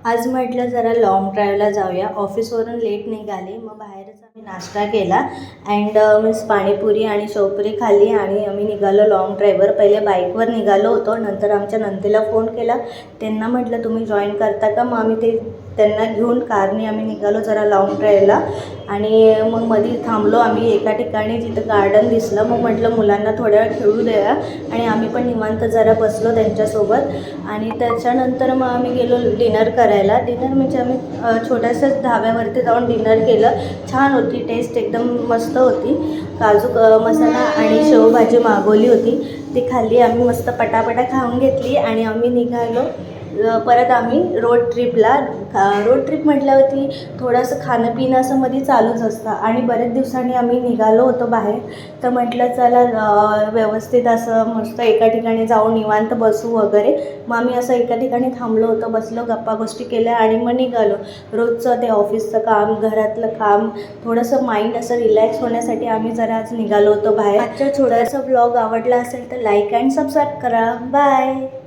आज म्हटलं जरा लाँग ड्राईव्हला जाऊया. ऑफिसवरून लेट निघाली, मग बाहेरच आम्ही नाश्ता केला अँड मीन्स पाणीपुरी आणि शेवपुरी खाल्ली आणि आम्ही निघालो लाँग ड्राईव्हवर. पहिले बाईकवर निघालो होतो, नंतर आमच्या नंदेला फोन केला. त्यांना म्हटलं तुम्ही जॉईन करता का. मग आम्ही त्यांना घेऊन कारने आम्ही निघालो जरा लाँग ड्राईव्हला. आणि मग मध्ये थांबलो आम्ही एका ठिकाणी, जिथं गार्डन दिसलं. मग म्हटलं मुलांना थोड्या वेळ खेळू द्या आणि आम्ही पण निवांत जरा बसलो त्यांच्यासोबत. आणि त्याच्यानंतर मग आम्ही गेलो डिनर करायला. डिनर म्हणजे आम्ही छोट्याशाच ढाब्यावरती जाऊन डिनर केलं. छान होती, टेस्ट एकदम मस्त होती. काजू मसाला आणि शेवभाजी मागवली होती, ती खाल्ली आम्ही. मस्त पटापटा खाऊन घेतली आणि आम्ही निघालो परत आम्ही रोड ट्रिपला. रोड ट्रिप म्हटल्यावरती थोडंसं खाणंपिणं असं मध्ये चालूच असतं आणि बरेच दिवसांनी आम्ही निघालो होतो बाहेर. तर म्हटलं चला व्यवस्थित असं मस्त एका ठिकाणी जाऊन निवांत बसू वगैरे. मग आम्ही असं एका ठिकाणी थांबलो होतो, बसलो, गप्पा गोष्टी केल्या आणि मग निघालो. रोजचं ते ऑफिसचं काम, घरातलं काम, थोडंसं माइंड असं रिलॅक्स होण्यासाठी आम्ही जरा आज निघालो होतो बाहेर. आजचा छोटासा ब्लॉग आवडला असेल तर लाईक अँड सबस्क्राईब करा. बाय.